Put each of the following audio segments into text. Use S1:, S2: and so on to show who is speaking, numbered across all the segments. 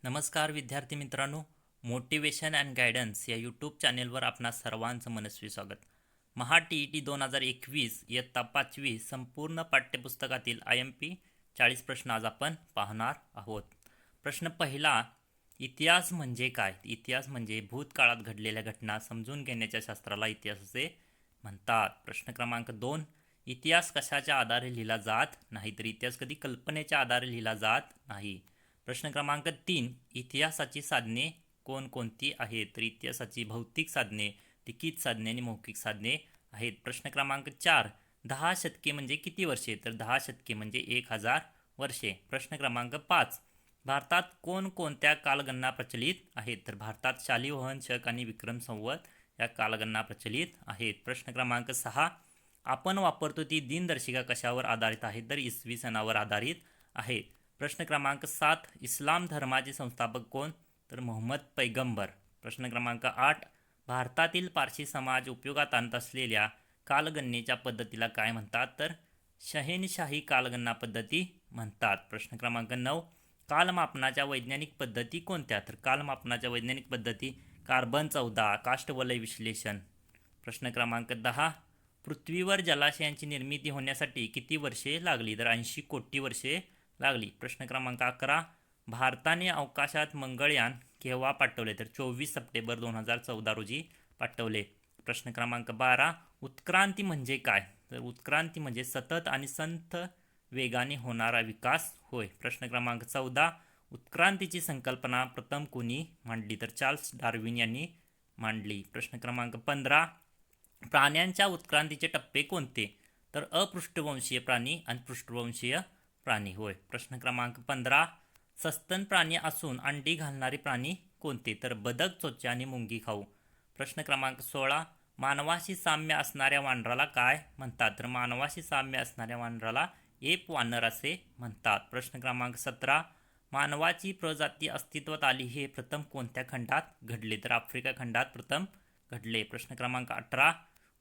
S1: नमस्कार विद्यार्थी मित्रांनो, मोटिवेशन अँड गायडन्स या यूट्यूब चॅनेलवर आपणा सर्वांचं मनस्वी स्वागत. महा TET 2021 इयत्ता 5वी संपूर्ण पाठ्यपुस्तकातील IMP 40 प्रश्न आज आपण पाहणार आहोत. प्रश्न पहिला, इतिहास म्हणजे काय? इतिहास म्हणजे भूतकाळात घडलेल्या घटना समजून घेण्याच्या शास्त्राला इतिहास असे म्हणतात. प्रश्न क्रमांक 2, इतिहास कशाच्या आधारे लिहिला जात नाही, तर इतिहास कधी कल्पनेच्या आधारे लिहिला जात नाही. प्रश्न क्रमांक 3, इतिहासाची साधने कोणकोणती आहेत, तर इतिहासाची भौतिक साधने, लिखित साधने आणि मौखिक साधने आहेत. प्रश्न क्रमांक 4, 10 शतके म्हणजे किती वर्षे, तर 10 शतके म्हणजे 1000 वर्षे. प्रश्न क्रमांक 5, भारतात कोणकोणत्या कालगणना प्रचलित आहेत, तर भारतात शालिवाहन शक आणि विक्रम संवत या कालगणना प्रचलित आहेत. प्रश्न क्रमांक 6, आपण वापरतो ती दिनदर्शिका कशावर आधारित आहे, तर इसवी सणावर आधारित आहे. प्रश्न क्रमांक 7, इस्लाम धर्माचे संस्थापक कोण, तर मोहम्मद पैगंबर. प्रश्न क्रमांक 8, भारतातील पारशी समाज उपयोगात आणत असलेल्या कालगणनेच्या पद्धतीला काय म्हणतात, तर शहेनशाही कालगणना पद्धती म्हणतात. प्रश्न क्रमांक 9, कालमापनाच्या वैज्ञानिक पद्धती कोणत्या, तर कालमापनाच्या वैज्ञानिक पद्धती कार्बन 14, काष्ठवलय विश्लेषण. प्रश्न क्रमांक 10, पृथ्वीवर जलाशयांची निर्मिती होण्यासाठी किती वर्षे लागली, तर 80 कोटी वर्षे लागली. प्रश्न क्रमांक 11, भारताने अवकाशात मंगळयान केव्हा पाठवले, तर 24 सप्टेंबर 2014 रोजी पाठवले. प्रश्न क्रमांक 12, उत्क्रांती म्हणजे काय, तर उत्क्रांती म्हणजे सतत आणि संथ वेगाने होणारा विकास होय. प्रश्न क्रमांक 14, उत्क्रांतीची संकल्पना प्रथम कोणी मांडली, तर चार्ल्स डार्विन यांनी मांडली. प्रश्न क्रमांक 15, प्राण्यांच्या उत्क्रांतीचे टप्पे कोणते, तर अपृष्ठवंशीय प्राणी आणि पृष्ठवंशीय प्राणी होय. प्रश्न क्रमांक 15, सस्तन प्राणी असून अंडी घालणारे प्राणी कोणते, तर बदक, चोचा आणि मुंगी खाऊ. प्रश्न क्रमांक 16, मानवाशी साम्य असणाऱ्या वानराला काय म्हणतात, तर मानवाशी साम्य असणाऱ्या वानराला एप वानर असे म्हणतात. प्रश्न क्रमांक 17, मानवाची प्रजाती अस्तित्वात आली हे प्रथम कोणत्या खंडात घडले, तर आफ्रिका खंडात प्रथम घडले. प्रश्न क्रमांक 18,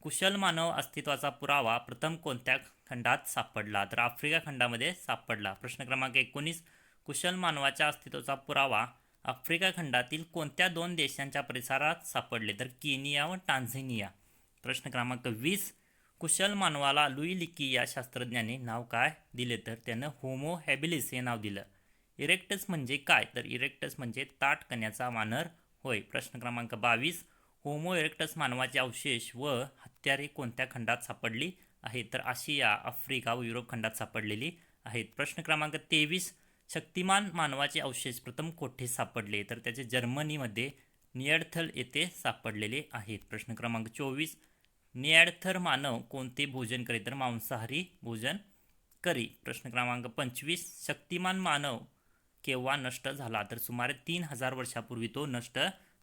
S1: कुशल मानव अस्तित्वाचा पुरावा प्रथम कोणत्या खंडात सापडला, तर आफ्रिका खंडामध्ये सापडला. प्रश्न क्रमांक 19, कुशल मानवाच्या अस्तित्वाचा पुरावा आफ्रिका खंडातील कोणत्या 2 देशांच्या परिसरात सापडले, तर केनिया व टांझानिया. प्रश्न क्रमांक 20, कुशल मानवाला लुई लिकी या शास्त्रज्ञाने नाव काय दिले, तर त्यानं होमो हॅबिलिस हे नाव दिलं. इरेक्टस म्हणजे काय, तर इरेक्टस म्हणजे ताठ कण्याचा वानर होय. प्रश्न क्रमांक 22, होमो इरेक्टस मानवाचे अवशेष व हत्यारे कोणत्या खंडात सापडली आहेत, तर आशिया, आफ्रिका व युरोप खंडात सापडलेली आहेत. प्रश्न क्रमांक 23, शक्तिमान मानवाचे अवशेष प्रथम कोठे सापडले, तर त्याचे जर्मनीमध्ये निएडर्थल येथे सापडलेले आहेत. प्रश्न क्रमांक 24, निएडर्थर मानव कोणते भोजन करे, तर मांसाहारी भोजन करी. प्रश्न क्रमांक 25, शक्तिमान मानव केव्हा नष्ट झाला, तर सुमारे 3000 वर्षापूर्वी तो नष्ट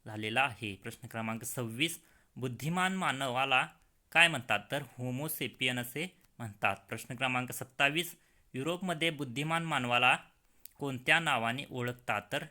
S1: झालेला आहे. प्रश्न क्रमांक 26, बुद्धिमान मानवाला काय म्हणतात, तर होमोसेपियन असे म्हणतात. प्रश्न क्रमांक 27, युरोपमध्ये बुद्धिमान मानवाला कोणत्या नावाने ओळखतात, तर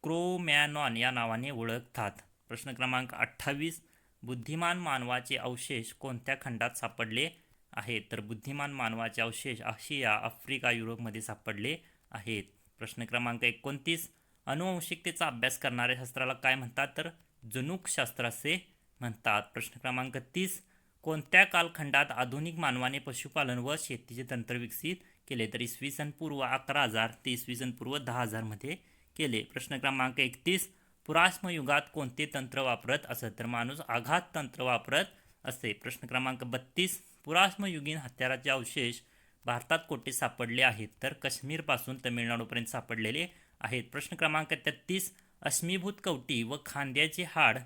S1: क्रोमॅनॉन या नावाने ओळखतात. प्रश्न क्रमांक 28, बुद्धिमान मानवाचे अवशेष कोणत्या खंडात सापडले आहेत, तर बुद्धिमान मानवाचे अवशेष आशिया, आफ्रिका, युरोपमध्ये सापडले आहेत. प्रश्न क्रमांक 29, अनुवंशिकतेचा अभ्यास करणाऱ्या शास्त्राला काय म्हणतात, तर जनुक शास्त्र असे म्हणतात. प्रश्न क्रमांक 30, कोणत्या कालखंडात आधुनिक मानवाने पशुपालन व शेतीचे तंत्र विकसित केले, तर इसवी सन पूर्व 11,000 ते इसवी सन पूर्व 10,000 मध्ये केले. प्रश्न क्रमांक 31, पुराश्म युगात कोणते तंत्र वापरत असत, तर माणूस आघात तंत्र वापरत असे. प्रश्न क्रमांक 32, पुराश्मयुगीन हत्याराचे अवशेष भारतात कोठे सापडले आहेत, तर काश्मीरपासून तमिळनाडूपर्यंत सापडलेले आहेत. प्रश्न क्रमांक 33, अश्मीभूत कवटी व खांद्याचे हाड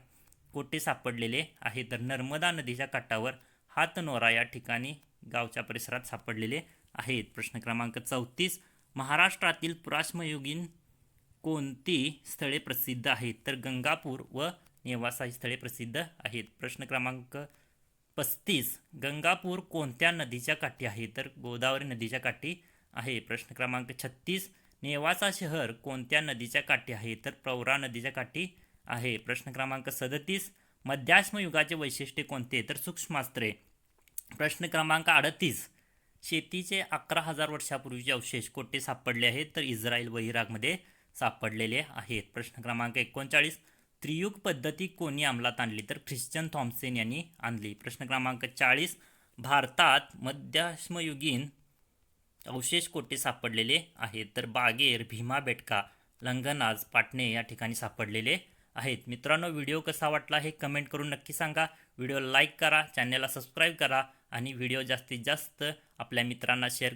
S1: कोठे सापडलेले आहे, तर नर्मदा नदीच्या काठावर हातनोरा या ठिकाणी गावच्या परिसरात सापडलेले आहेत. प्रश्न क्रमांक 34, महाराष्ट्रातील पुराश्मयुगीन कोणती स्थळे प्रसिद्ध आहेत, तर गंगापूर व नेवासा ही स्थळे प्रसिद्ध आहेत. प्रश्न क्रमांक 35, गंगापूर कोणत्या नदीच्या काठी आहे, तर गोदावरी नदीच्या काठी आहे. प्रश्न क्रमांक 36, नेवासा शहर कोणत्या नदीच्या काठी आहे, तर प्रवरा नदीच्या काठी आहे. प्रश्न क्रमांक 37, मध्याश्म युगाचे वैशिष्ट्य कोणते, तर सूक्ष्मास्त्रे. प्रश्न क्रमांक 38, शेतीचे 11,000 वर्षापूर्वीचे अवशेष कोठे सापडले आहेत, तर इस्रायल व इराकमध्ये सापडलेले आहेत. प्रश्न क्रमांक 39, त्रियुग पद्धती कोणी अंमलात आणली? तर ख्रिश्चन थॉम्सन यांनी आणली. प्रश्न क्रमांक 40, भारतात मध्यमयुगीन अवशेष कोठे सापडलेले आहेत? तर बागेर, भीमाबेटका, लंगनाज, पाटणे या ठिकाणी सापडलेले आहेत. मित्रांनो, व्हिडिओ कसा वाटला हे कमेंट करून नक्की सांगा. व्हिडिओ लाईक करा, चॅनलला सबस्क्राईब करा आणि व्हिडिओ जास्तीत जास्त आपल्या मित्रांना शेअर